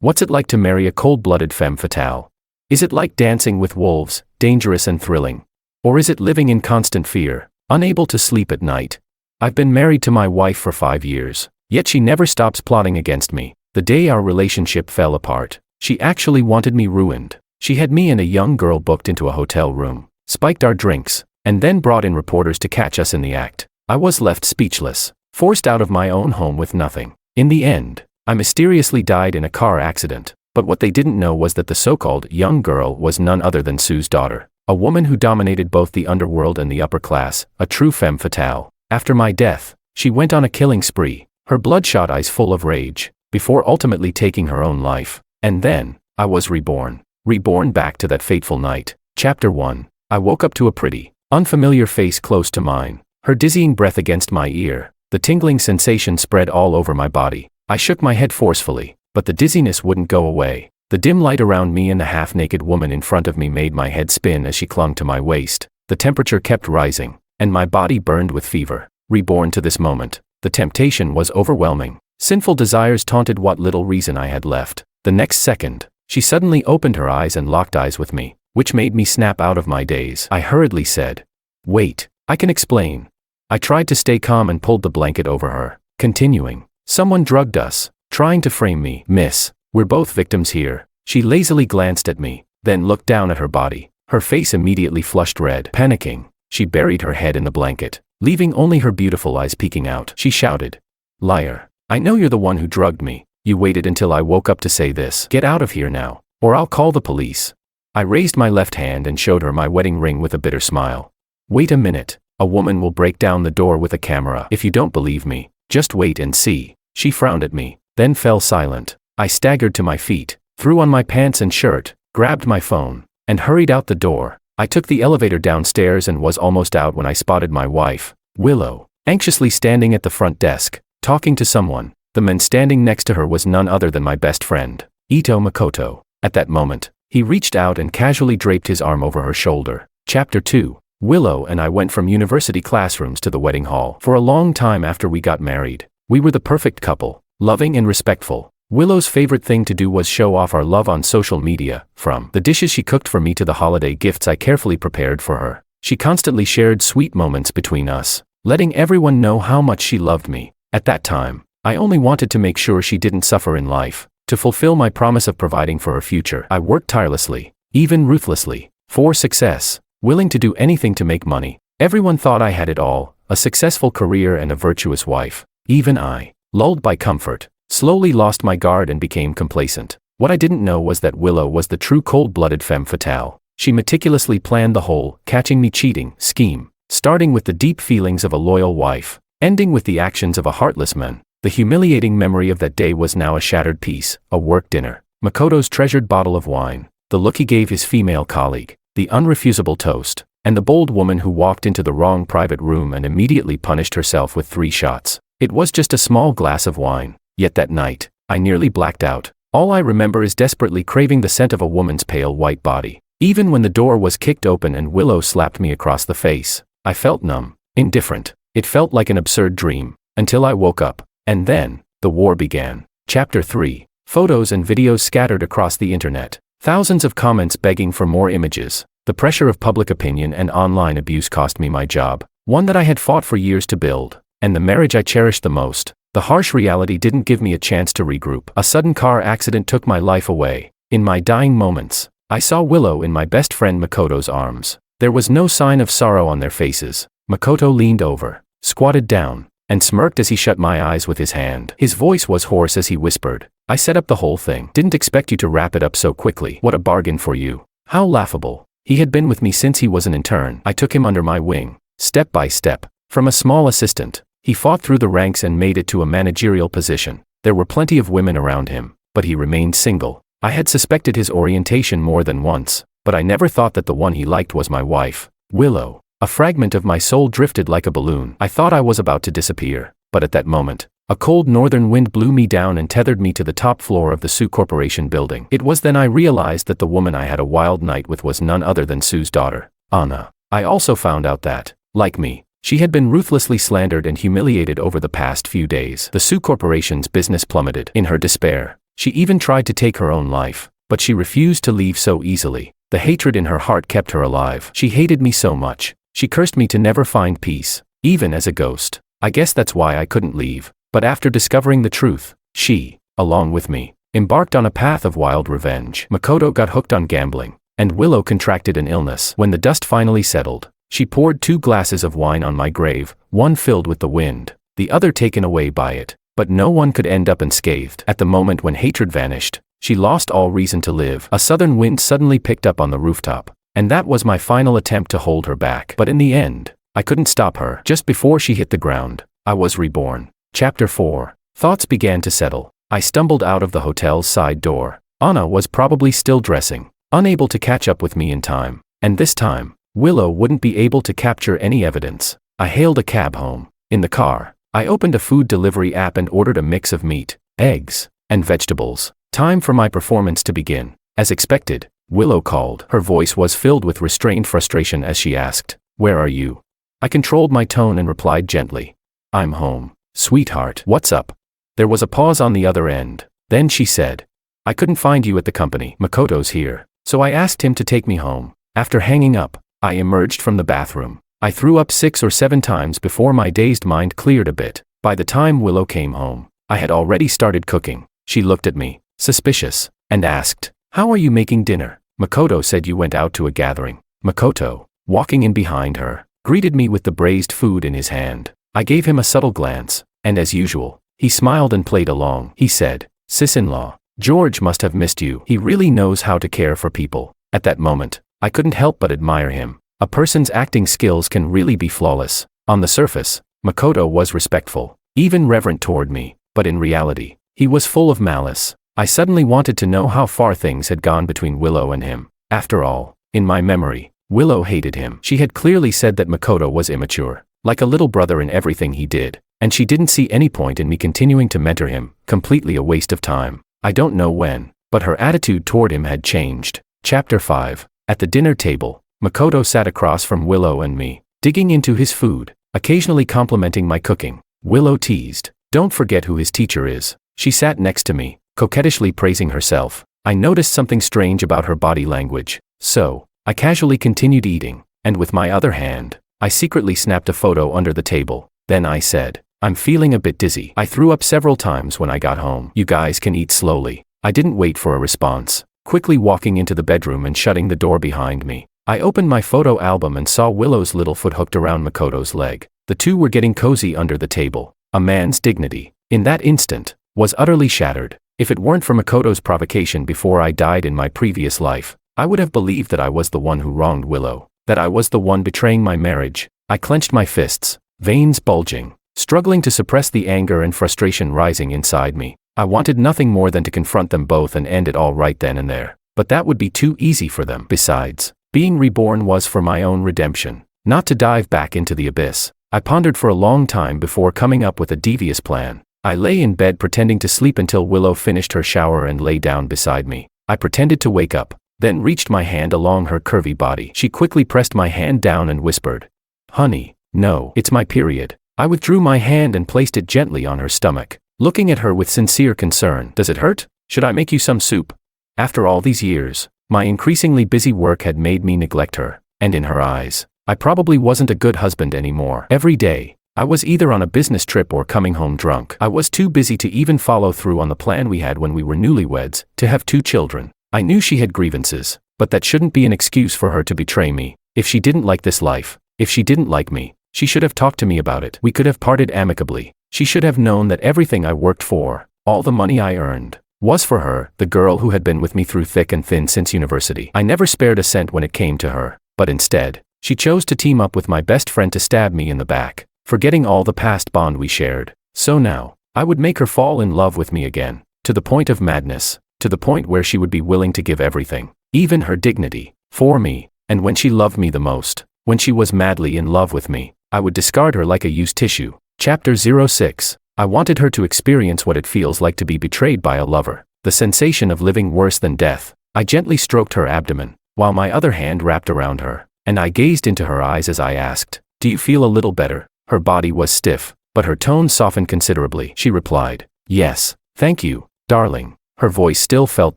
What's it like to marry a cold-blooded femme fatale? Is it like dancing with wolves, dangerous and thrilling? Or is it living in constant fear, unable to sleep at night? I've been married to my wife for 5 years, yet she never stops plotting against me. The day our relationship fell apart, she actually wanted me ruined. She had me and a young girl booked into a hotel room, spiked our drinks, and then brought in reporters to catch us in the act. I was left speechless, forced out of my own home with nothing. In the end, I mysteriously died in a car accident, but what they didn't know was that the so-called young girl was none other than Sue's daughter, a woman who dominated both the underworld and the upper class, a true femme fatale. After my death, she went on a killing spree, her bloodshot eyes full of rage, before ultimately taking her own life. And then, I was reborn. Reborn back to that fateful night. Chapter 1. I woke up to a pretty, unfamiliar face close to mine, her dizzying breath against my ear. The tingling sensation spread all over my body. I shook my head forcefully, but the dizziness wouldn't go away. The dim light around me and the half-naked woman in front of me made my head spin as she clung to my waist. The temperature kept rising, and my body burned with fever. Reborn to this moment, the temptation was overwhelming. Sinful desires taunted what little reason I had left. The next second, she suddenly opened her eyes and locked eyes with me, which made me snap out of my daze. I hurriedly said, "Wait, I can explain." I tried to stay calm and pulled the blanket over her, continuing, "Someone drugged us, trying to frame me, miss. We're both victims here." She lazily glanced at me, then looked down at her body. Her face immediately flushed red. Panicking, she buried her head in the blanket, leaving only her beautiful eyes peeking out. She shouted, "Liar, I know you're the one who drugged me. You waited until I woke up to say this. Get out of here now, or I'll call the police." I raised my left hand and showed her my wedding ring with a bitter smile. "Wait a minute, a woman will break down the door with a camera. If you don't believe me, just wait and see." She frowned at me, then fell silent. I staggered to my feet, threw on my pants and shirt, grabbed my phone, and hurried out the door. I took the elevator downstairs and was almost out when I spotted my wife, Willow, anxiously standing at the front desk, talking to someone. The man standing next to her was none other than my best friend, Ito Makoto. At that moment, he reached out and casually draped his arm over her shoulder. Chapter 2. Willow and I went from university classrooms to the wedding hall. For a long time after we got married, we were the perfect couple, loving and respectful. Willow's favorite thing to do was show off our love on social media, from the dishes she cooked for me to the holiday gifts I carefully prepared for her. She constantly shared sweet moments between us, letting everyone know how much she loved me. At that time, I only wanted to make sure she didn't suffer in life. To fulfill my promise of providing for her future, I worked tirelessly, even ruthlessly, for success, willing to do anything to make money. Everyone thought I had it all, a successful career and a virtuous wife. Even I, lulled by comfort, slowly lost my guard and became complacent. What I didn't know was that Willow was the true cold-blooded femme fatale. She meticulously planned the whole catching me cheating scheme, starting with the deep feelings of a loyal wife, ending with the actions of a heartless man. The humiliating memory of that day was now a shattered piece, a work dinner, Makoto's treasured bottle of wine, the look he gave his female colleague, the unrefusable toast, and the bold woman who walked into the wrong private room and immediately punished herself with 3 shots. It was just a small glass of wine, yet that night, I nearly blacked out. All I remember is desperately craving the scent of a woman's pale white body. Even when the door was kicked open and Willow slapped me across the face, I felt numb, indifferent. It felt like an absurd dream, until I woke up. And then, the war began. Chapter 3. Photos and videos scattered across the internet. Thousands of comments begging for more images. The pressure of public opinion and online abuse cost me my job, one that I had fought for years to build, and the marriage I cherished the most. The harsh reality didn't give me a chance to regroup. A sudden car accident took my life away. In my dying moments, I saw Willow in my best friend Makoto's arms. There was no sign of sorrow on their faces. Makoto leaned over, squatted down, and smirked as he shut my eyes with his hand. His voice was hoarse as he whispered, "I set up the whole thing. Didn't expect you to wrap it up so quickly. What a bargain for you." How laughable. He had been with me since he was an intern. I took him under my wing, step by step. From a small assistant, he fought through the ranks and made it to a managerial position. There were plenty of women around him, but he remained single. I had suspected his orientation more than once, but I never thought that the one he liked was my wife, Willow. A fragment of my soul drifted like a balloon. I thought I was about to disappear, but at that moment, a cold northern wind blew me down and tethered me to the top floor of the Sue Corporation building. It was then I realized that the woman I had a wild night with was none other than Sue's daughter, Anna. I also found out that, like me, she had been ruthlessly slandered and humiliated over the past few days. The Sue Corporation's business plummeted. In her despair, She even tried to take her own life, but she refused to leave so easily. The hatred in her heart kept her alive. She hated me so much. She cursed me to never find peace, even as a ghost. I guess that's why I couldn't leave. But after discovering the truth, she, along with me, embarked on a path of wild revenge. Makoto got hooked on gambling, and Willow contracted an illness. When the dust finally settled, she poured 2 glasses of wine on my grave, one filled with the wind, the other taken away by it. But no one could end up unscathed. At the moment when hatred vanished, she lost all reason to live. A southern wind suddenly picked up on the rooftop, and that was my final attempt to hold her back. But in the end, I couldn't stop her. Just before she hit the ground, I was reborn. Chapter 4. Thoughts began to settle. I stumbled out of the hotel's side door. Anna was probably still dressing, unable to catch up with me in time. And this time, Willow wouldn't be able to capture any evidence. I hailed a cab home. In the car, I opened a food delivery app and ordered a mix of meat, eggs, and vegetables. Time for my performance to begin. As expected, Willow called. Her voice was filled with restrained frustration as she asked, "Where are you?" I controlled my tone and replied gently, "I'm home, sweetheart. What's up?" There was a pause on the other end. Then she said, "I couldn't find you at the company. Makoto's here, so I asked him to take me home." After hanging up, I emerged from the bathroom. I threw up 6 or 7 times before my dazed mind cleared a bit. By the time Willow came home, I had already started cooking. She looked at me, suspicious, and asked, "How are you making dinner?" "Makoto said you went out to a gathering." Makoto, walking in behind her, greeted me with the braised food in his hand. I gave him a subtle glance, and as usual, he smiled and played along. He said, "Sis-in-law, George must have missed you. He really knows how to care for people." At that moment, I couldn't help but admire him. A person's acting skills can really be flawless. On the surface, Makoto was respectful, even reverent toward me, but in reality, he was full of malice. I suddenly wanted to know how far things had gone between Willow and him. After all, in my memory, Willow hated him. She had clearly said that Makoto was immature, like a little brother in everything he did, and she didn't see any point in me continuing to mentor him, completely a waste of time. I don't know when, but her attitude toward him had changed. Chapter 5. At the dinner table, Makoto sat across from Willow and me, digging into his food, occasionally complimenting my cooking. Willow teased, "Don't forget who his teacher is." She sat next to me, coquettishly praising herself. I noticed something strange about her body language, so I casually continued eating, and with my other hand, I secretly snapped a photo under the table. Then I said, "I'm feeling a bit dizzy." I threw up several times when I got home. "You guys can eat slowly." I didn't wait for a response, quickly walking into the bedroom and shutting the door behind me. I opened my photo album and saw Willow's little foot hooked around Makoto's leg. The two were getting cozy under the table. A man's dignity, in that instant, was utterly shattered. If it weren't for Makoto's provocation before I died in my previous life, I would have believed that I was the one who wronged Willow, that I was the one betraying my marriage. I clenched my fists, veins bulging, struggling to suppress the anger and frustration rising inside me. I wanted nothing more than to confront them both and end it all right then and there. But that would be too easy for them. Besides, being reborn was for my own redemption, not to dive back into the abyss. I pondered for a long time before coming up with a devious plan. I lay in bed pretending to sleep until Willow finished her shower and lay down beside me. I pretended to wake up, then reached my hand along her curvy body. She quickly pressed my hand down and whispered, "Honey, no, it's my period." I withdrew my hand and placed it gently on her stomach, looking at her with sincere concern. "Does it hurt? Should I make you some soup?" After all these years, my increasingly busy work had made me neglect her, and in her eyes, I probably wasn't a good husband anymore. Every day, I was either on a business trip or coming home drunk. I was too busy to even follow through on the plan we had when we were newlyweds, to have 2 children. I knew she had grievances, but that shouldn't be an excuse for her to betray me. If she didn't like this life, if she didn't like me, she should have talked to me about it. We could have parted amicably. She should have known that everything I worked for, all the money I earned, was for her, the girl who had been with me through thick and thin since university. I never spared a cent when it came to her, but instead, she chose to team up with my best friend to stab me in the back, forgetting all the past bond we shared. So now, I would make her fall in love with me again, to the point of madness, to the point where she would be willing to give everything, even her dignity, for me, and when she loved me the most, when she was madly in love with me, I would discard her like a used tissue. Chapter 06. I wanted her to experience what it feels like to be betrayed by a lover, the sensation of living worse than death. I gently stroked her abdomen, while my other hand wrapped around her, and I gazed into her eyes as I asked, "Do you feel a little better?" Her body was stiff, but her tone softened considerably. She replied, "Yes, thank you, darling." Her voice still felt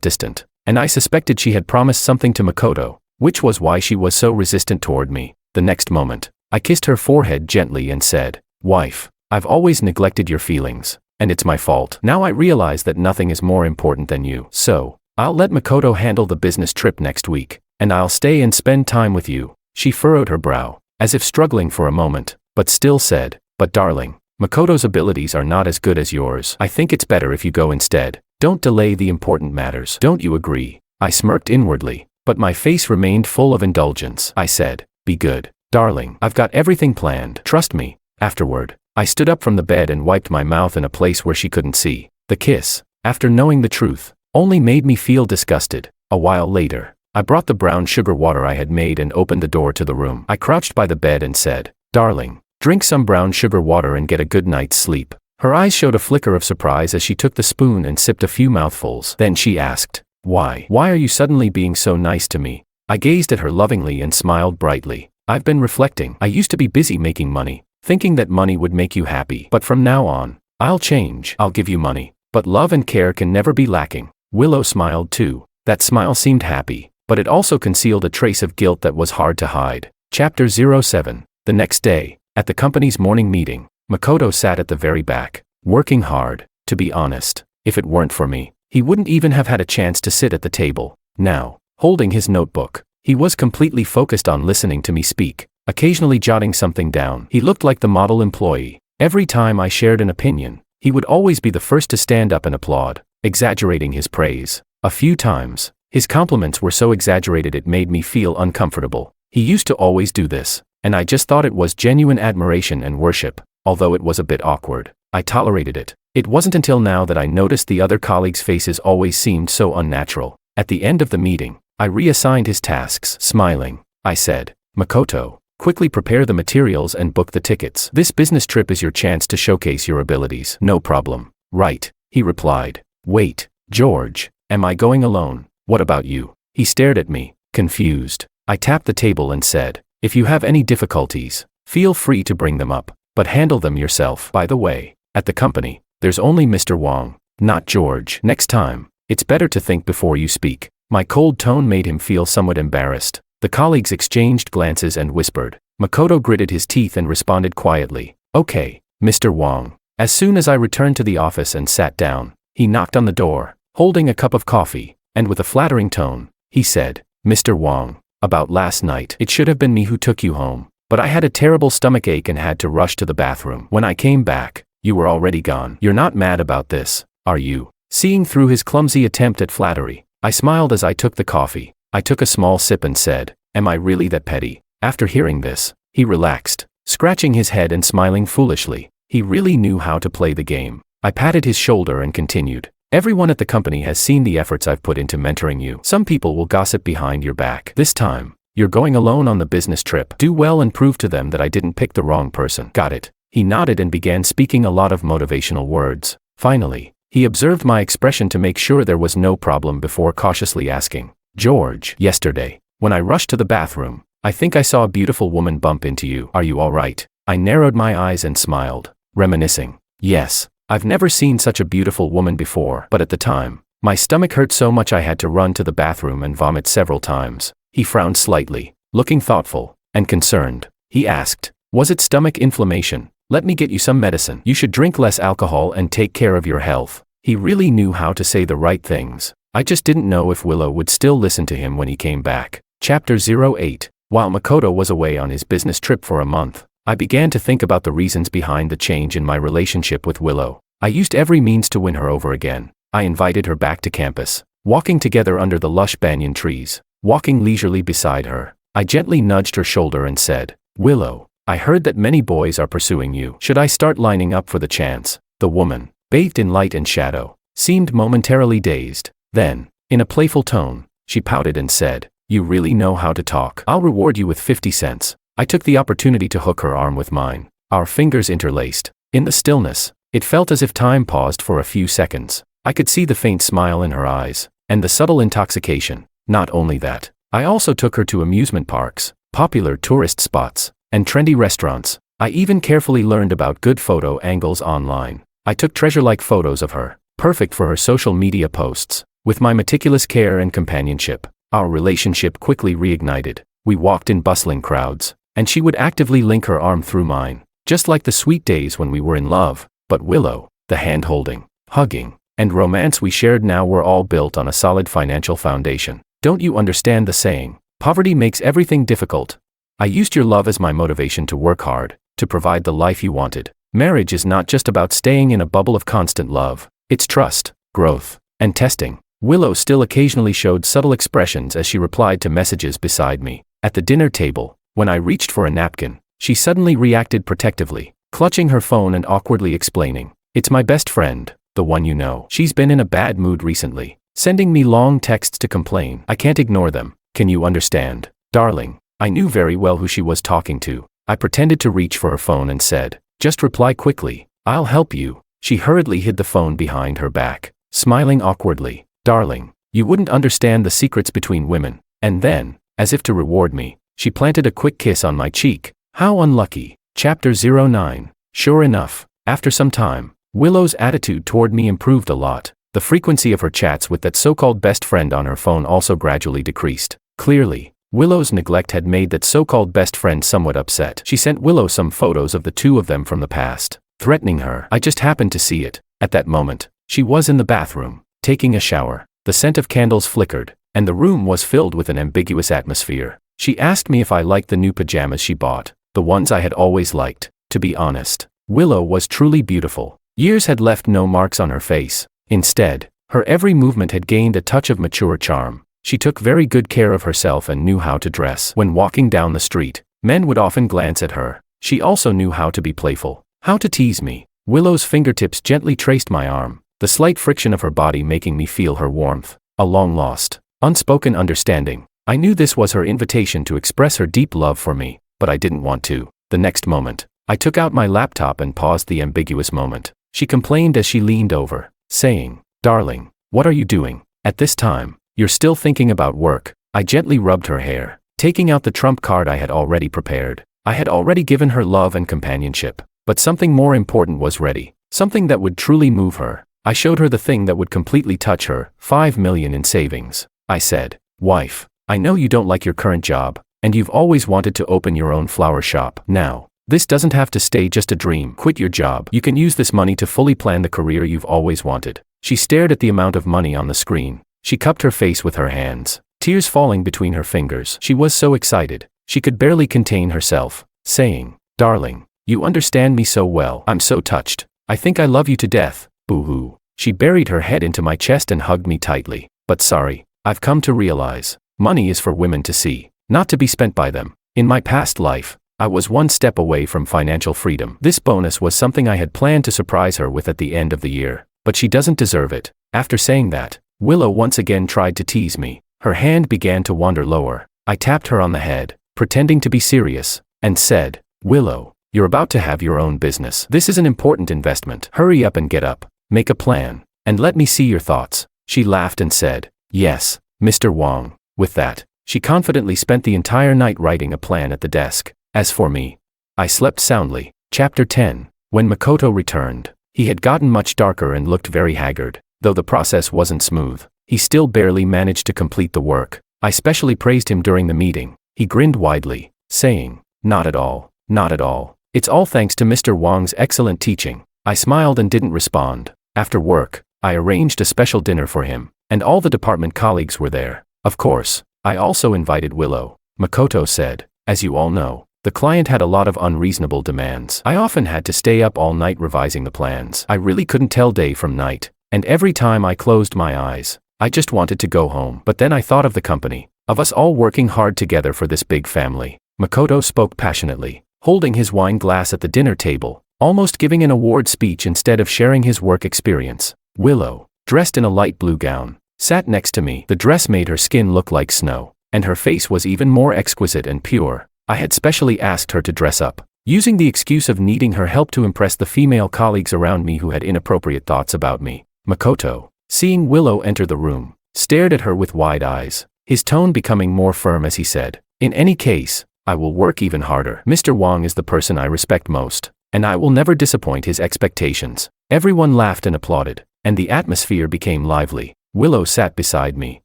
distant, and I suspected she had promised something to Makoto, which was why she was so resistant toward me. The next moment, I kissed her forehead gently and said, "Wife, I've always neglected your feelings, and it's my fault. Now I realize that nothing is more important than you. So, I'll let Makoto handle the business trip next week, and I'll stay and spend time with you." She furrowed her brow, as if struggling for a moment, but still said, "But darling, Makoto's abilities are not as good as yours. I think it's better if you go instead. Don't delay the important matters. Don't you agree?" I smirked inwardly, but my face remained full of indulgence. I said, "Be good, darling. I've got everything planned. Trust me." Afterward, I stood up from the bed and wiped my mouth in a place where she couldn't see. The kiss, after knowing the truth, only made me feel disgusted. A while later, I brought the brown sugar water I had made and opened the door to the room. I crouched by the bed and said, "Darling, drink some brown sugar water and get a good night's sleep." Her eyes showed a flicker of surprise as she took the spoon and sipped a few mouthfuls. Then she asked, Why are you suddenly being so nice to me?" I gazed at her lovingly and smiled brightly. "I've been reflecting. I used to be busy making money, thinking that money would make you happy. But from now on, I'll change. I'll give you money, but love and care can never be lacking." Willow smiled too. That smile seemed happy, but it also concealed a trace of guilt that was hard to hide. Chapter 07. The next day, at the company's morning meeting, Makoto sat at the very back, working hard. To be honest, if it weren't for me, he wouldn't even have had a chance to sit at the table. Now, holding his notebook, he was completely focused on listening to me speak, occasionally jotting something down. He looked like the model employee. Every time I shared an opinion, he would always be the first to stand up and applaud, exaggerating his praise. A few times, his compliments were so exaggerated it made me feel uncomfortable. He used to always do this, and I just thought it was genuine admiration and worship. Although it was a bit awkward, I tolerated it. It wasn't until now that I noticed the other colleagues' faces always seemed so unnatural. At the end of the meeting, I reassigned his tasks. Smiling, I said, "Makoto, quickly prepare the materials and book the tickets. This business trip is your chance to showcase your abilities." "No problem." "Right," he replied. "Wait, George, am I going alone? What about you?" He stared at me, confused. I tapped the table and said, "If you have any difficulties, feel free to bring them up, but handle them yourself. By the way, at the company, there's only Mr. Wong, not George. Next time, it's better to think before you speak." My cold tone made him feel somewhat embarrassed. The colleagues exchanged glances and whispered. Makoto gritted his teeth and responded quietly, "Okay, Mr. Wong." As soon as I returned to the office and sat down, he knocked on the door, holding a cup of coffee, and with a flattering tone, he said, "Mr. Wong, about last night. It should have been me who took you home, but I had a terrible stomachache and had to rush to the bathroom. When I came back, you were already gone. You're not mad about this, are you?" Seeing through his clumsy attempt at flattery, I smiled as I took the coffee. I took a small sip and said, "Am I really that petty?" After hearing this, he relaxed, scratching his head and smiling foolishly. He really knew how to play the game. I patted his shoulder and continued, "Everyone at the company has seen the efforts I've put into mentoring you. Some people will gossip behind your back. This time, you're going alone on the business trip. Do well and prove to them that I didn't pick the wrong person." "Got it." He nodded and began speaking a lot of motivational words. Finally, he observed my expression to make sure there was no problem before cautiously asking, "George, yesterday, when I rushed to the bathroom, I think I saw a beautiful woman bump into you. Are you all right?" I narrowed my eyes and smiled, reminiscing. "Yes, I've never seen such a beautiful woman before, but at the time, my stomach hurt so much I had to run to the bathroom and vomit several times." He frowned slightly, looking thoughtful and concerned. He asked, "Was it stomach inflammation? Let me get you some medicine. You should drink less alcohol and take care of your health." He really knew how to say the right things. I just didn't know if Willow would still listen to him when he came back. Chapter 08. While Makoto was away on his business trip for a month, I began to think about the reasons behind the change in my relationship with Willow. I used every means to win her over again. I invited her back to campus, walking together under the lush banyan trees, walking leisurely beside her. I gently nudged her shoulder and said, "Willow, I heard that many boys are pursuing you. Should I start lining up for the chance?" The woman, bathed in light and shadow, seemed momentarily dazed. Then, in a playful tone, she pouted and said, "You really know how to talk. I'll reward you with 50 cents. I took the opportunity to hook her arm with mine. Our fingers interlaced. In the stillness, it felt as if time paused for a few seconds. I could see the faint smile in her eyes, and the subtle intoxication. Not only that, I also took her to amusement parks, popular tourist spots, and trendy restaurants. I even carefully learned about good photo angles online. I took treasure-like photos of her, perfect for her social media posts. With my meticulous care and companionship, our relationship quickly reignited. We walked in bustling crowds, and she would actively link her arm through mine, just like the sweet days when we were in love. But Willow, the hand-holding, hugging, and romance we shared now were all built on a solid financial foundation. Don't you understand the saying, poverty makes everything difficult? I used your love as my motivation to work hard, to provide the life you wanted. Marriage is not just about staying in a bubble of constant love. It's trust, growth, and testing. Willow still occasionally showed subtle expressions as she replied to messages beside me. At the dinner table, when I reached for a napkin, she suddenly reacted protectively, clutching her phone and awkwardly explaining, "It's my best friend, the one you know. She's been in a bad mood recently, sending me long texts to complain. I can't ignore them. Can you understand, darling?" I knew very well who she was talking to. I pretended to reach for her phone and said, "Just reply quickly. I'll help you." She hurriedly hid the phone behind her back, smiling awkwardly. "Darling, you wouldn't understand the secrets between women." And then, as if to reward me, she planted a quick kiss on my cheek. How unlucky. Chapter 09. Sure enough, after some time, Willow's attitude toward me improved a lot. The frequency of her chats with that so-called best friend on her phone also gradually decreased. Clearly, Willow's neglect had made that so-called best friend somewhat upset. She sent Willow some photos of the two of them from the past, threatening her. I just happened to see it. At that moment, she was in the bathroom, taking a shower. The scent of candles flickered, and the room was filled with an ambiguous atmosphere. She asked me if I liked the new pajamas she bought, the ones I had always liked. To be honest, Willow was truly beautiful. Years had left no marks on her face. Instead, her every movement had gained a touch of mature charm. She took very good care of herself and knew how to dress. When walking down the street, men would often glance at her. She also knew how to be playful, how to tease me. Willow's fingertips gently traced my arm, the slight friction of her body making me feel her warmth. A long-lost, unspoken understanding. I knew this was her invitation to express her deep love for me, but I didn't want to. The next moment, I took out my laptop and paused the ambiguous moment. She complained as she leaned over, saying, "Darling, what are you doing? At this time, you're still thinking about work." I gently rubbed her hair, taking out the trump card I had already prepared. I had already given her love and companionship, but something more important was ready, something that would truly move her. I showed her the thing that would completely touch her, 5 million in savings. I said, "Wife, I know you don't like your current job, and you've always wanted to open your own flower shop. Now, this doesn't have to stay just a dream. Quit your job. You can use this money to fully plan the career you've always wanted." She stared at the amount of money on the screen. She cupped her face with her hands, tears falling between her fingers. She was so excited, she could barely contain herself, saying, "Darling, you understand me so well. I'm so touched. I think I love you to death." Boo-hoo. She buried her head into my chest and hugged me tightly. "But sorry, I've come to realize, money is for women to see, not to be spent by them. In my past life, I was one step away from financial freedom. This bonus was something I had planned to surprise her with at the end of the year, but she doesn't deserve it." After saying that, Willow once again tried to tease me. Her hand began to wander lower. I tapped her on the head, pretending to be serious, and said, "Willow, you're about to have your own business. This is an important investment. Hurry up and get up, make a plan, and let me see your thoughts." She laughed and said, "Yes, Mr. Wong." With that, she confidently spent the entire night writing a plan at the desk. As for me, I slept soundly. Chapter 10. When Makoto returned, he had gotten much darker and looked very haggard. Though the process wasn't smooth, he still barely managed to complete the work. I specially praised him during the meeting. He grinned widely, saying, "Not at all, not at all. It's all thanks to Mr. Wong's excellent teaching." I smiled and didn't respond. After work, I arranged a special dinner for him, and all the department colleagues were there. Of course, I also invited Willow. Makoto said, "As you all know, the client had a lot of unreasonable demands. I often had to stay up all night revising the plans. I really couldn't tell day from night, and every time I closed my eyes, I just wanted to go home. But then I thought of the company, of us all working hard together for this big family." Makoto spoke passionately, holding his wine glass at the dinner table, almost giving an award speech instead of sharing his work experience. Willow, dressed in a light blue gown, sat next to me. The dress made her skin look like snow, and her face was even more exquisite and pure. I had specially asked her to dress up, using the excuse of needing her help to impress the female colleagues around me who had inappropriate thoughts about me. Makoto, seeing Willow enter the room, stared at her with wide eyes, his tone becoming more firm as he said, "In any case, I will work even harder. Mr. Wong is the person I respect most, and I will never disappoint his expectations." Everyone laughed and applauded. and the atmosphere became lively. Willow sat beside me,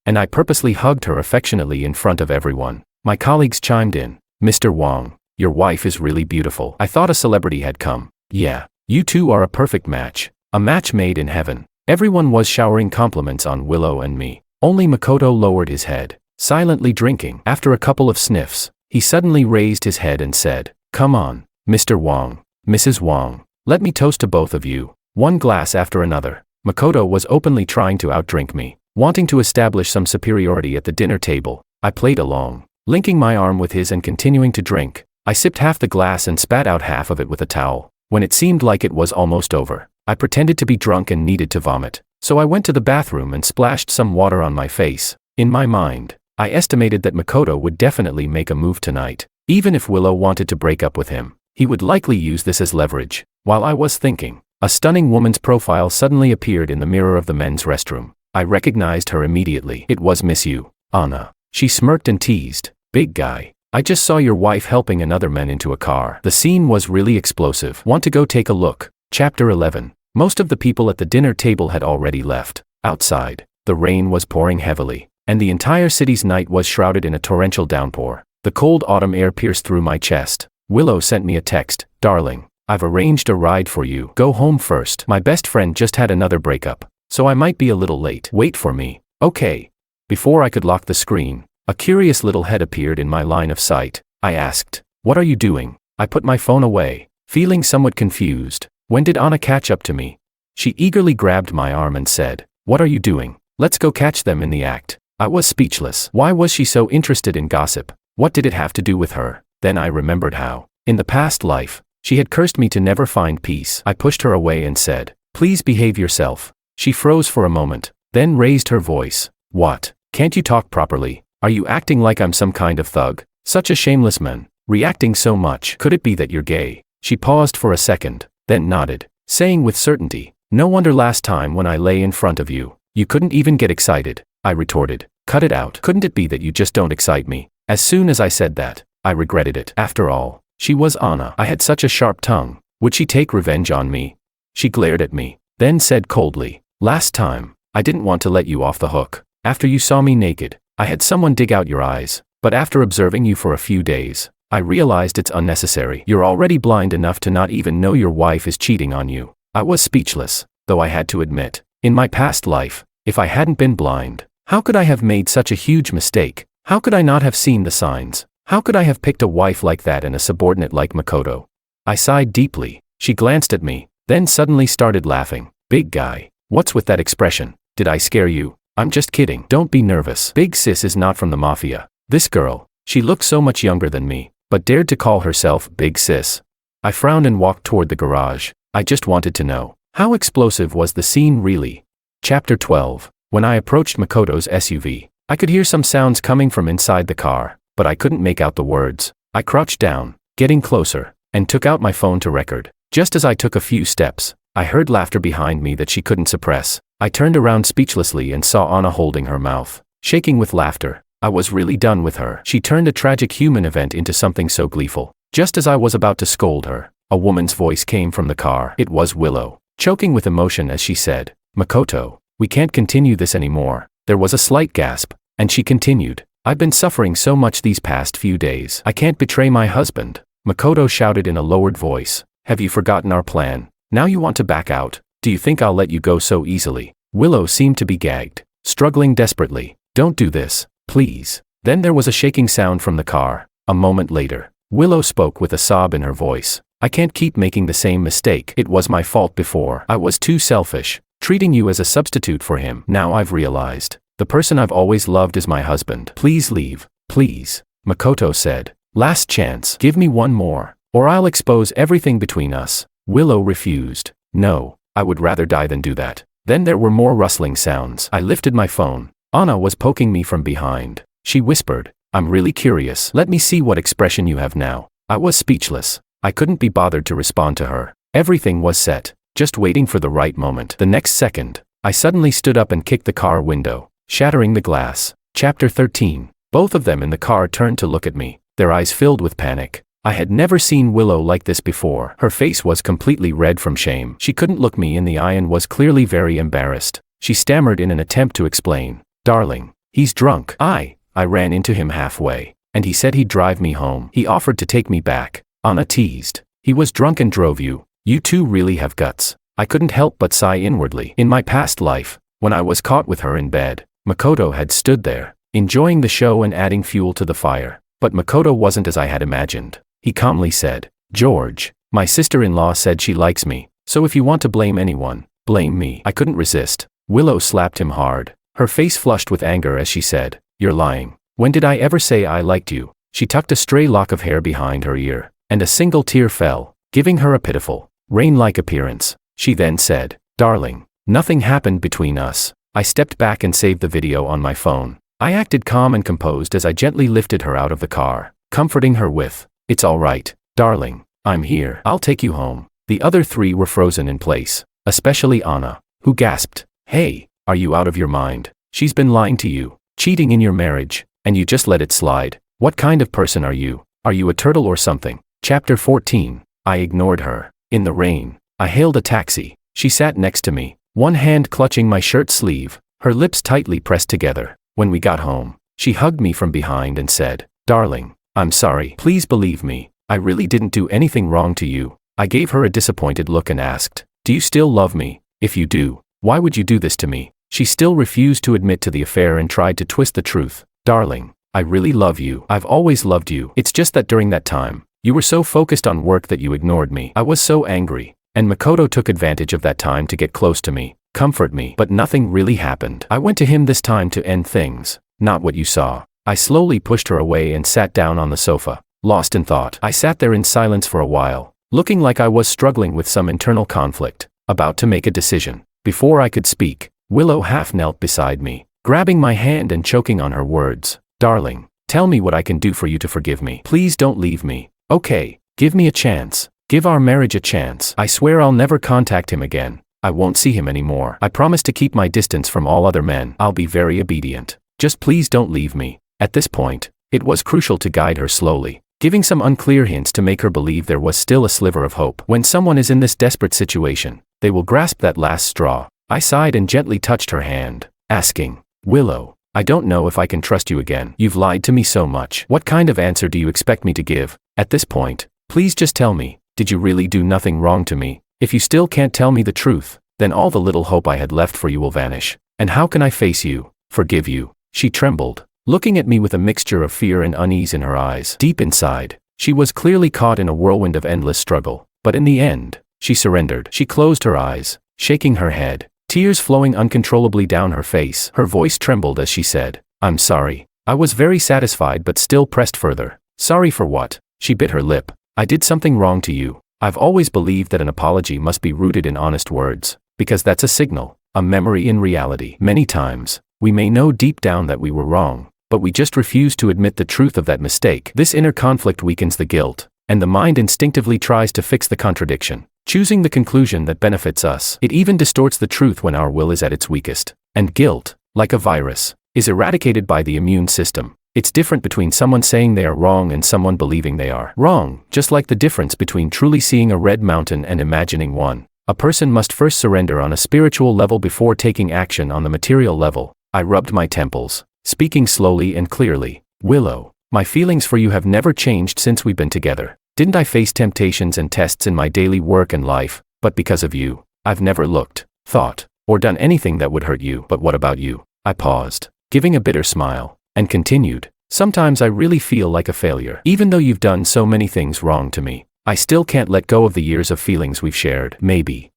and I purposely hugged her affectionately in front of everyone. My colleagues chimed in. Mr. Wong, your wife is really beautiful. I thought a celebrity had come. Yeah, you two are a perfect match. A match made in heaven. Everyone was showering compliments on Willow and me. Only Makoto lowered his head, silently drinking. After a couple of sniffs, he suddenly raised his head and said, "Come on, Mr. Wong, Mrs. Wong, let me toast to both of you." One glass after another. Makoto was openly trying to outdrink me, wanting to establish some superiority at the dinner table. I played along, linking my arm with his and continuing to drink. I sipped half the glass and spat out half of it with a towel. When it seemed like it was almost over, I pretended to be drunk and needed to vomit. So I went to the bathroom and splashed some water on my face. In my mind, I estimated that Makoto would definitely make a move tonight. Even if Willow wanted to break up with him, he would likely use this as leverage. While I was thinking, a stunning woman's profile suddenly appeared in the mirror of the men's restroom. I recognized her immediately. It was Miss Yu, Anna. She smirked and teased, "Big guy, I just saw your wife helping another man into a car." The scene was really explosive. Want to go take a look? Chapter 11. Most of the people at the dinner table had already left. Outside, the rain was pouring heavily, and the entire city's night was shrouded in a torrential downpour. The cold autumn air pierced through my chest. Willow sent me a text. "Darling, I've arranged a ride for you. Go home first. My best friend just had another breakup, so I might be a little late. Wait for me." Okay. Before I could lock the screen, a curious little head appeared in my line of sight. I asked, "What are you doing?" I put my phone away, feeling somewhat confused. When did Anna catch up to me? She eagerly grabbed my arm and said, "What are you doing? Let's go catch them in the act." I was speechless. Why was she so interested in gossip? What did it have to do with her? Then I remembered how, in the past life, she had cursed me to never find peace. I pushed her away and said, "Please behave yourself." She froze for a moment, then raised her voice. "What? Can't you talk properly? Are you acting like I'm some kind of thug? Such a shameless man, reacting so much. Could it be that you're gay?" She paused for a second, then nodded, saying with certainty, "No wonder last time when I lay in front of you, you couldn't even get excited." I retorted, "Cut it out. Couldn't it be that you just don't excite me?" As soon as I said that, I regretted it. After all, she was Anna. I had such a sharp tongue. Would she take revenge on me? She glared at me, then said coldly, "Last time, I didn't want to let you off the hook. After you saw me naked, I had someone dig out your eyes. But after observing you for a few days, I realized it's unnecessary. You're already blind enough to not even know your wife is cheating on you." I was speechless, though I had to admit, in my past life, if I hadn't been blind, how could I have made such a huge mistake? How could I not have seen the signs? How could I have picked a wife like that and a subordinate like Makoto? I sighed deeply. She glanced at me, then suddenly started laughing. "Big guy, what's with that expression? Did I scare you?" "I'm just kidding. Don't be nervous. Big sis is not from the mafia." This girl, she looked so much younger than me, but dared to call herself Big Sis. I frowned and walked toward the garage. I just wanted to know, how explosive was the scene really? Chapter 12. When I approached Makoto's SUV, I could hear some sounds coming from inside the car, but I couldn't make out the words. I crouched down, getting closer, and took out my phone to record. Just as I took a few steps, I heard laughter behind me that she couldn't suppress. I turned around speechlessly and saw Anna holding her mouth, shaking with laughter. I was really done with her. She turned a tragic human event into something so gleeful. Just as I was about to scold her, a woman's voice came from the car. It was Willow, choking with emotion as she said, "Makoto, we can't continue this anymore." There was a slight gasp, and she continued, "I've been suffering so much these past few days. I can't betray my husband." Makoto shouted in a lowered voice, "Have you forgotten our plan? Now you want to back out? Do you think I'll let you go so easily?" Willow seemed to be gagged, struggling desperately. "Don't do this, please." Then there was a shaking sound from the car. A moment later, Willow spoke with a sob in her voice. "I can't keep making the same mistake. It was my fault before. I was too selfish, treating you as a substitute for him. Now I've realized, the person I've always loved is my husband. Please leave, please." Makoto said, "Last chance. Give me one more, or I'll expose everything between us." Willow refused. "No, I would rather die than do that." Then there were more rustling sounds. I lifted my phone. Anna was poking me from behind. She whispered, "I'm really curious. Let me see what expression you have now." I was speechless. I couldn't be bothered to respond to her. Everything was set, just waiting for the right moment. The next second, I suddenly stood up and kicked the car window, shattering the glass. Chapter 13. Both of them in the car turned to look at me, their eyes filled with panic. I had never seen Willow like this before. Her face was completely red from shame. She couldn't look me in the eye and was clearly very embarrassed. She stammered in an attempt to explain. "Darling, he's drunk." I ran into him halfway, and he said he'd drive me home. He offered to take me back. Anna teased. "He was drunk and drove you. You two really have guts." I couldn't help but sigh inwardly. In my past life, when I was caught with her in bed, Makoto had stood there, enjoying the show and adding fuel to the fire. But Makoto wasn't as I had imagined. He calmly said, "George, my sister-in-law said she likes me, so if you want to blame anyone, blame me." I couldn't resist. Willow slapped him hard. Her face flushed with anger as she said, "You're lying. When did I ever say I liked you?" She tucked a stray lock of hair behind her ear, and a single tear fell, giving her a pitiful, rain-like appearance. She then said, "Darling, nothing happened between us." I stepped back and saved the video on my phone. I acted calm and composed as I gently lifted her out of the car, comforting her with, "It's all right, darling. I'm here. I'll take you home." The other three were frozen in place, especially Anna, who gasped, "Hey, are you out of your mind? She's been lying to you, cheating in your marriage, and you just let it slide. What kind of person are you? Are you a turtle or something?" Chapter 14. I ignored her. In the rain, I hailed a taxi. She sat next to me, one hand clutching my shirt sleeve, her lips tightly pressed together. When we got home, she hugged me from behind and said, "Darling, I'm sorry. Please believe me. I really didn't do anything wrong to you." I gave her a disappointed look and asked, "Do you still love me? If you do, why would you do this to me?" She still refused to admit to the affair and tried to twist the truth. "Darling, I really love you. I've always loved you. It's just that during that time, you were so focused on work that you ignored me. I was so angry, and Makoto took advantage of that time to get close to me, comfort me, but nothing really happened. I went to him this time to end things, not what you saw." I slowly pushed her away and sat down on the sofa, lost in thought. I sat there in silence for a while, looking like I was struggling with some internal conflict, about to make a decision. Before I could speak, Willow half knelt beside me, grabbing my hand and choking on her words. "Darling, tell me what I can do for you to forgive me. Please don't leave me. Okay, give me a chance. Give our marriage a chance. I swear I'll never contact him again. I won't see him anymore. I promise to keep my distance from all other men. I'll be very obedient. Just please don't leave me." At this point, it was crucial to guide her slowly, giving some unclear hints to make her believe there was still a sliver of hope. When someone is in this desperate situation, they will grasp that last straw. I sighed and gently touched her hand, asking, "Willow, I don't know if I can trust you again. You've lied to me so much. What kind of answer do you expect me to give? At this point, please just tell me, did you really do nothing wrong to me? If you still can't tell me the truth, then all the little hope I had left for you will vanish. And how can I face you, forgive you?" She trembled, looking at me with a mixture of fear and unease in her eyes. Deep inside, she was clearly caught in a whirlwind of endless struggle. But in the end, she surrendered. She closed her eyes, shaking her head, tears flowing uncontrollably down her face. Her voice trembled as she said, "I'm sorry." I was very satisfied but still pressed further. "Sorry for what?" She bit her lip. "I did something wrong to you. I've always believed that an apology must be rooted in honest words, because that's a signal, a memory in reality. Many times, we may know deep down that we were wrong, but we just refuse to admit the truth of that mistake. This inner conflict weakens the guilt, and the mind instinctively tries to fix the contradiction, choosing the conclusion that benefits us. It even distorts the truth when our will is at its weakest. And guilt, like a virus, is eradicated by the immune system. It's different between someone saying they are wrong and someone believing they are wrong, just like the difference between truly seeing a red mountain and imagining one. A person must first surrender on a spiritual level before taking action on the material level. I rubbed my temples, speaking slowly and clearly. "Willow, my feelings for you have never changed since we've been together. Didn't I face temptations and tests in my daily work and life? But because of you, I've never looked, thought, or done anything that would hurt you. But what about you?" I paused, giving a bitter smile, and continued, "Sometimes I really feel like a failure. Even though you've done so many things wrong to me, I still can't let go of the years of feelings we've shared. Maybe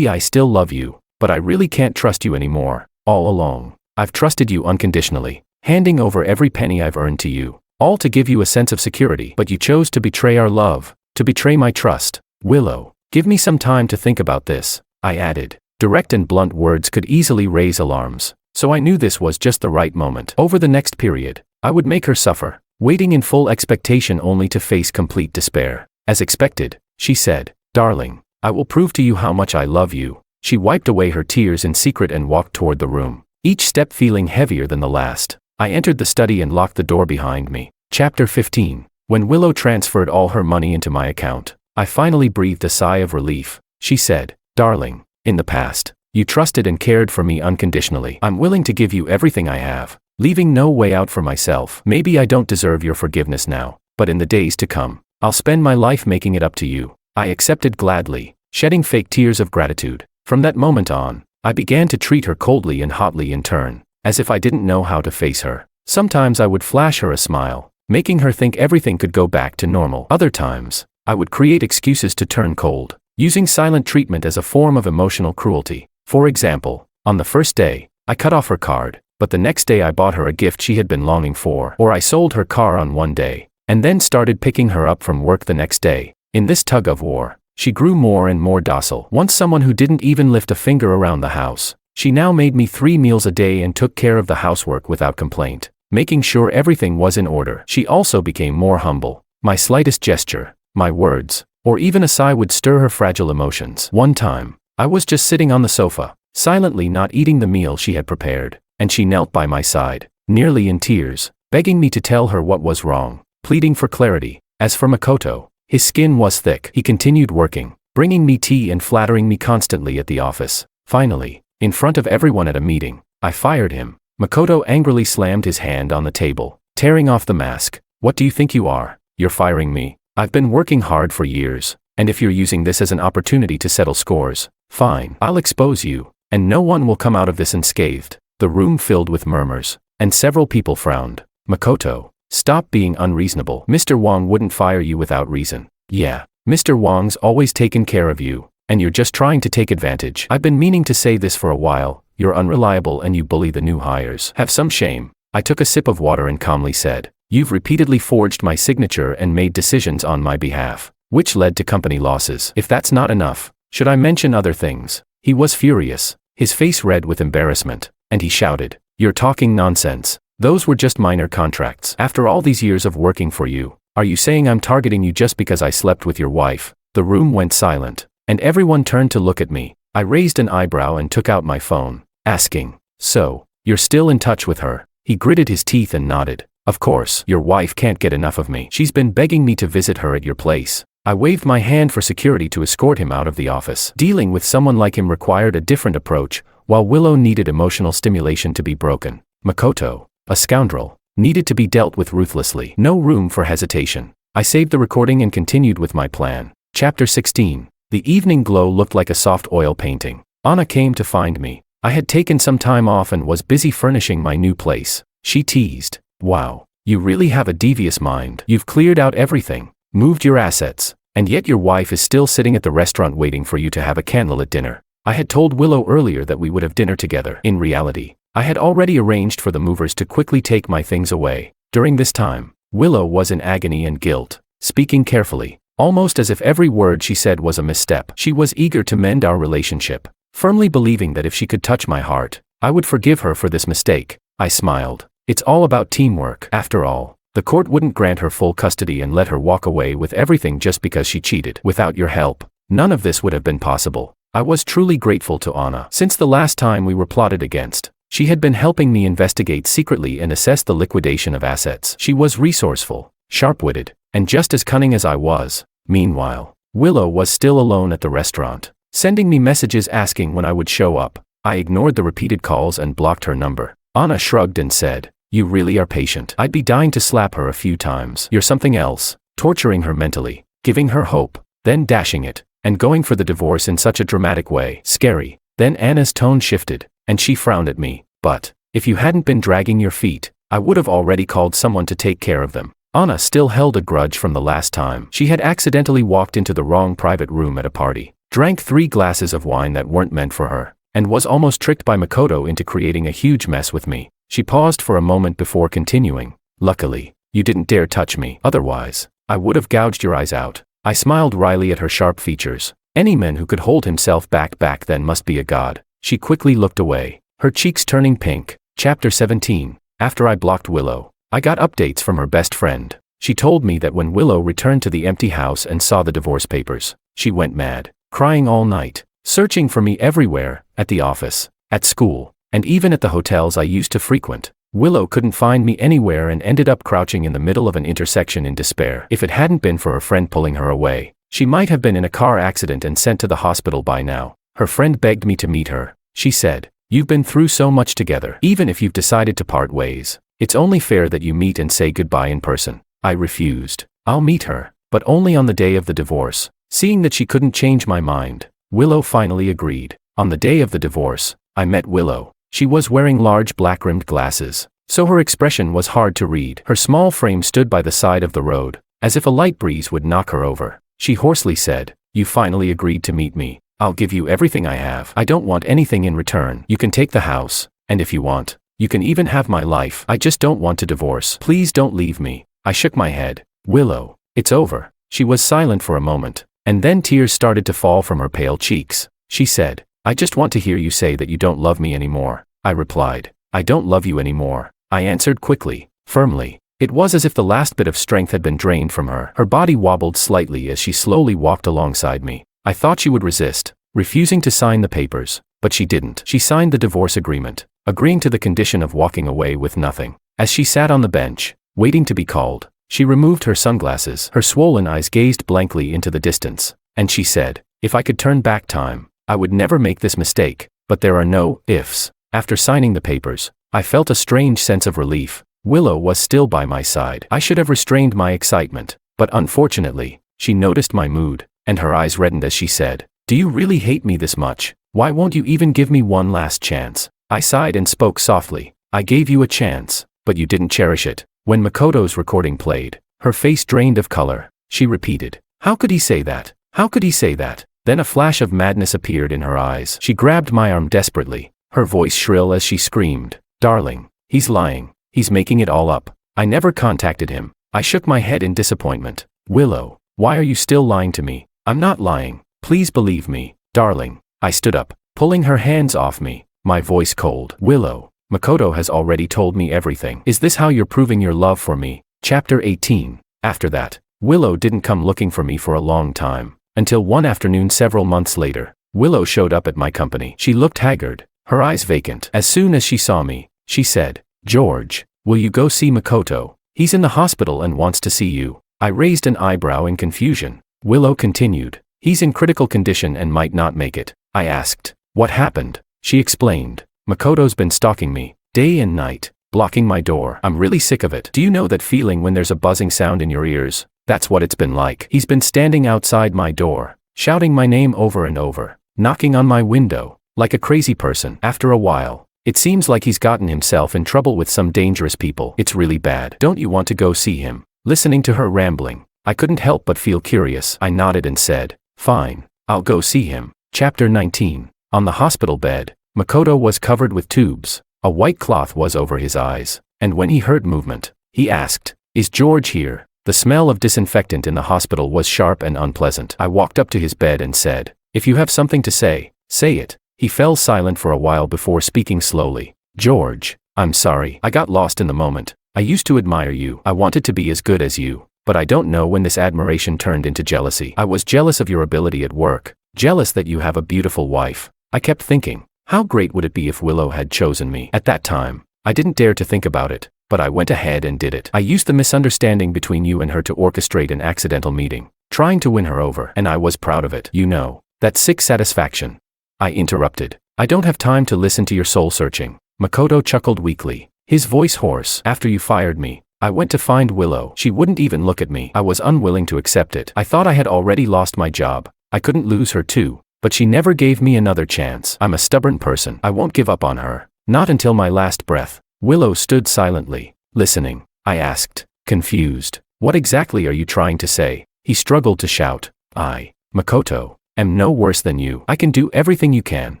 I still love you, but I really can't trust you anymore. All along, I've trusted you unconditionally, handing over every penny I've earned to you, all to give you a sense of security. But you chose to betray our love, to betray my trust. Willow, give me some time to think about this," I added. Direct and blunt words could easily raise alarms, so I knew this was just the right moment. Over the next period, I would make her suffer, waiting in full expectation only to face complete despair. As expected, she said, "Darling, I will prove to you how much I love you." She wiped away her tears in secret and walked toward the room, each step feeling heavier than the last. I entered the study and locked the door behind me. Chapter 15. When Willow transferred all her money into my account, I finally breathed a sigh of relief. She said, "Darling, in the past, you trusted and cared for me unconditionally. I'm willing to give you everything I have, leaving no way out for myself. Maybe I don't deserve your forgiveness now, but in the days to come, I'll spend my life making it up to you." I accepted gladly, shedding fake tears of gratitude. From that moment on, I began to treat her coldly and hotly in turn, as if I didn't know how to face her. Sometimes I would flash her a smile, making her think everything could go back to normal. Other times, I would create excuses to turn cold, using silent treatment as a form of emotional cruelty. For example, on the first day, I cut off her card, but the next day I bought her a gift she had been longing for. Or I sold her car on one day, and then started picking her up from work the next day. In this tug of war, she grew more and more docile. Once someone who didn't even lift a finger around the house, she now made me 3 meals a day and took care of the housework without complaint, making sure everything was in order. She also became more humble. My slightest gesture, my words, or even a sigh would stir her fragile emotions. One time, I was just sitting on the sofa, silently not eating the meal she had prepared, and she knelt by my side, nearly in tears, begging me to tell her what was wrong, pleading for clarity. As for Makoto, his skin was thick. He continued working, bringing me tea and flattering me constantly at the office. Finally, in front of everyone at a meeting, I fired him. Makoto angrily slammed his hand on the table, tearing off the mask. "What do you think you are? You're firing me? I've been working hard for years, and if you're using this as an opportunity to settle scores, fine. I'll expose you, and no one will come out of this unscathed." The room filled with murmurs, and several people frowned. "Makoto, stop being unreasonable. Mr. Wong wouldn't fire you without reason." "Yeah, Mr. Wong's always taken care of you, and you're just trying to take advantage. I've been meaning to say this for a while. You're unreliable and you bully the new hires. Have some shame." I took a sip of water and calmly said, "You've repeatedly forged my signature and made decisions on my behalf, which led to company losses. If that's not enough, should I mention other things?" He was furious, his face red with embarrassment, and he shouted, "You're talking nonsense. Those were just minor contracts. After all these years of working for you, are you saying I'm targeting you just because I slept with your wife?" The room went silent, and everyone turned to look at me. I raised an eyebrow and took out my phone, asking, "So, you're still in touch with her?" He gritted his teeth and nodded. "Of course, your wife can't get enough of me. She's been begging me to visit her at your place." I waved my hand for security to escort him out of the office. Dealing with someone like him required a different approach, while Willow needed emotional stimulation to be broken. Makoto, a scoundrel, needed to be dealt with ruthlessly. No room for hesitation. I saved the recording and continued with my plan. Chapter 16. The evening glow looked like a soft oil painting. Anna came to find me. I had taken some time off and was busy furnishing my new place. She teased, "Wow, you really have a devious mind. You've cleared out everything, moved your assets, and yet your wife is still sitting at the restaurant waiting for you to have a candlelit dinner." I had told Willow earlier that we would have dinner together. In reality, I had already arranged for the movers to quickly take my things away. During this time, Willow was in agony and guilt, speaking carefully, almost as if every word she said was a misstep. She was eager to mend our relationship, firmly believing that if she could touch my heart, I would forgive her for this mistake. I smiled. It's all about teamwork. After all, the court wouldn't grant her full custody and let her walk away with everything just because she cheated. Without your help, none of this would have been possible. I was truly grateful to Anna. Since the last time we were plotted against, she had been helping me investigate secretly and assess the liquidation of assets. She was resourceful, sharp-witted, and just as cunning as I was. Meanwhile, Willow was still alone at the restaurant, sending me messages asking when I would show up. I ignored the repeated calls and blocked her number. Anna shrugged and said, "You really are patient." I'd be dying to slap her a few times. "You're something else," torturing her mentally, giving her hope, then dashing it, and going for the divorce in such a dramatic way. Scary. Then Anna's tone shifted, and she frowned at me. "But, if you hadn't been dragging your feet, I would have already called someone to take care of them." Anna still held a grudge from the last time. She had accidentally walked into the wrong private room at a party, drank 3 glasses of wine that weren't meant for her, and was almost tricked by Makoto into creating a huge mess with me. She paused for a moment before continuing, "Luckily, you didn't dare touch me. Otherwise, I would have gouged your eyes out." I smiled wryly at her sharp features. Any man who could hold himself back then must be a god. She quickly looked away, her cheeks turning pink. Chapter 17. After I blocked Willow, I got updates from her best friend. She told me that when Willow returned to the empty house and saw the divorce papers, she went mad, crying all night, searching for me everywhere, at the office, at school, and even at the hotels I used to frequent. Willow couldn't find me anywhere and ended up crouching in the middle of an intersection in despair. If it hadn't been for her friend pulling her away, she might have been in a car accident and sent to the hospital by now. Her friend begged me to meet her. She said, "You've been through so much together. Even if you've decided to part ways, it's only fair that you meet and say goodbye in person." I refused. "I'll meet her, but only on the day of the divorce." Seeing that she couldn't change my mind, Willow finally agreed. On the day of the divorce, I met Willow. She was wearing large black-rimmed glasses, so her expression was hard to read. Her small frame stood by the side of the road, as if a light breeze would knock her over. She hoarsely said, "You finally agreed to meet me. I'll give you everything I have. I don't want anything in return. You can take the house, and if you want, you can even have my life. I just don't want to divorce. Please don't leave me." I shook my head. "Willow, it's over." She was silent for a moment, and then tears started to fall from her pale cheeks. She said, "I just want to hear you say that you don't love me anymore." I replied, "I don't love you anymore." I answered quickly, firmly. It was as if the last bit of strength had been drained from her. Her body wobbled slightly as she slowly walked alongside me. I thought she would resist, refusing to sign the papers, but she didn't. She signed the divorce agreement, agreeing to the condition of walking away with nothing. As she sat on the bench, waiting to be called, she removed her sunglasses. Her swollen eyes gazed blankly into the distance, and she said, "If I could turn back time, I would never make this mistake, but there are no ifs." After signing the papers, I felt a strange sense of relief. Willow was still by my side. I should have restrained my excitement, but unfortunately, she noticed my mood, and her eyes reddened as she said, "Do you really hate me this much? Why won't you even give me one last chance?" I sighed and spoke softly. "I gave you a chance, but you didn't cherish it." When Makoto's recording played, her face drained of color. She repeated, "How could he say that? How could he say that?" Then a flash of madness appeared in her eyes. She grabbed my arm desperately, her voice shrill as she screamed, "Darling, he's lying. He's making it all up. I never contacted him." I shook my head in disappointment. "Willow, why are you still lying to me?" "I'm not lying. Please believe me, darling." I stood up, pulling her hands off me, my voice cold. "Willow, Makoto has already told me everything. Is this how you're proving your love for me?" Chapter 18. After that, Willow didn't come looking for me for a long time, until one afternoon several months later, Willow showed up at my company. She looked haggard, her eyes vacant. As soon as she saw me, she said, "George, will you go see Makoto? He's in the hospital and wants to see you." I raised an eyebrow in confusion. Willow continued, "He's in critical condition and might not make it." I asked, "What happened?" She explained, "Makoto's been stalking me, day and night, blocking my door. I'm really sick of it. Do you know that feeling when there's a buzzing sound in your ears? That's what it's been like. He's been standing outside my door, shouting my name over and over, knocking on my window, like a crazy person. After a while, it seems like he's gotten himself in trouble with some dangerous people. It's really bad. Don't you want to go see him?" Listening to her rambling, I couldn't help but feel curious. I nodded and said, "Fine, I'll go see him." Chapter 19. On the hospital bed, Makoto was covered with tubes. A white cloth was over his eyes, and when he heard movement, he asked, "Is George here?" The smell of disinfectant in the hospital was sharp and unpleasant. I walked up to his bed and said, "If you have something to say, say it." He fell silent for a while before speaking slowly. "George, I'm sorry. I got lost in the moment. I used to admire you. I wanted to be as good as you. But I don't know when this admiration turned into jealousy. I was jealous of your ability at work, jealous that you have a beautiful wife." I kept thinking, how great would it be if Willow had chosen me? At that time, I didn't dare to think about it, but I went ahead and did it. I used the misunderstanding between you and her to orchestrate an accidental meeting, trying to win her over, and I was proud of it. You know, that sick satisfaction. I interrupted. "I don't have time to listen to your soul-searching." Makoto chuckled weakly, his voice hoarse. "After you fired me, I went to find Willow. She wouldn't even look at me. I was unwilling to accept it. I thought I had already lost my job. I couldn't lose her too. But she never gave me another chance. I'm a stubborn person. I won't give up on her. Not until my last breath." Willow stood silently, listening. I asked, confused, "What exactly are you trying to say?" He struggled to shout, "I, Makoto, am no worse than you. I can do everything you can."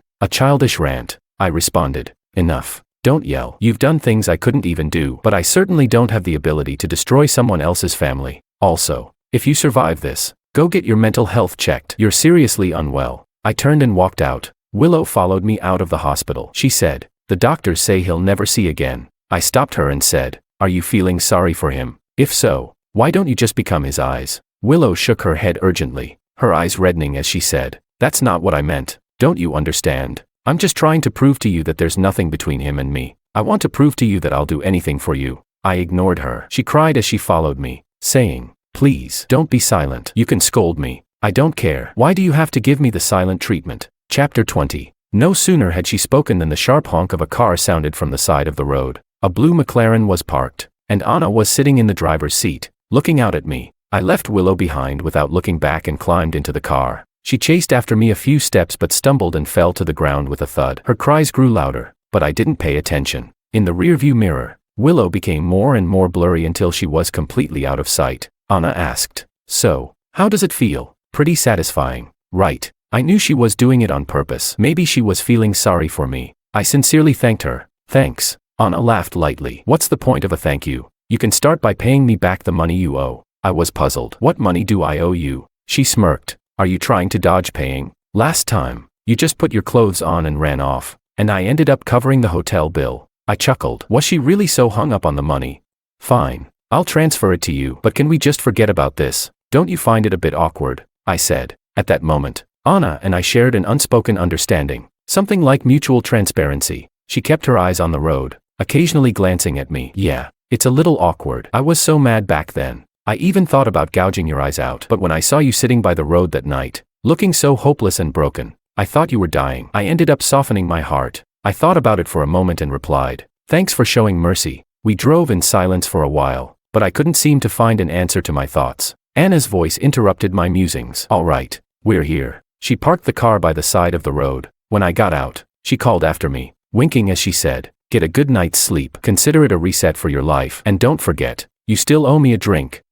A childish rant. I responded, "Enough. Don't yell. You've done things I couldn't even do. But I certainly don't have the ability to destroy someone else's family. Also, if you survive this, go get your mental health checked. You're seriously unwell." I turned and walked out. Willow followed me out of the hospital. She said, "The doctors say he'll never see again." I stopped her and said, "Are you feeling sorry for him? If so, why don't you just become his eyes?" Willow shook her head urgently, her eyes reddening as she said, "That's not what I meant. Don't you understand? I'm just trying to prove to you that there's nothing between him and me." I want to prove to you that I'll do anything for you. I ignored her. She cried as she followed me, saying, please, don't be silent. You can scold me. I don't care. Why do you have to give me the silent treatment? Chapter 20. No sooner had she spoken than the sharp honk of a car sounded from the side of the road. A blue McLaren was parked, and Anna was sitting in the driver's seat, looking out at me. I left Willow behind without looking back and climbed into the car. She chased after me a few steps but stumbled and fell to the ground with a thud. Her cries grew louder, but I didn't pay attention. In the rearview mirror, Willow became more and more blurry until she was completely out of sight. Anna asked, so, how does it feel? Pretty satisfying, right? I knew she was doing it on purpose. Maybe she was feeling sorry for me. I sincerely thanked her. Thanks. Anna laughed lightly. What's the point of a thank you? You can start by paying me back the money you owe. I was puzzled. What money do I owe you? She smirked. Are you trying to dodge paying? Last time, you just put your clothes on and ran off, and I ended up covering the hotel bill. I chuckled. Was she really so hung up on the money? Fine. I'll transfer it to you, but can we just forget about this? Don't you find it a bit awkward? I said. At that moment, Anna and I shared an unspoken understanding, something like mutual transparency. She kept her eyes on the road, occasionally glancing at me. Yeah, it's a little awkward. I was so mad back then. I even thought about gouging your eyes out. But when I saw you sitting by the road that night, looking so hopeless and broken, I thought you were dying. I ended up softening my heart. I thought about it for a moment and replied, thanks for showing mercy. We drove in silence for a while, but I couldn't seem to find an answer to my thoughts. Anna's voice interrupted my musings. All right, we're here. She parked the car by the side of the road. When I got out, she called after me, winking as she said, get a good night's sleep. Consider it a reset for your life. And don't forget, you still owe me a drink.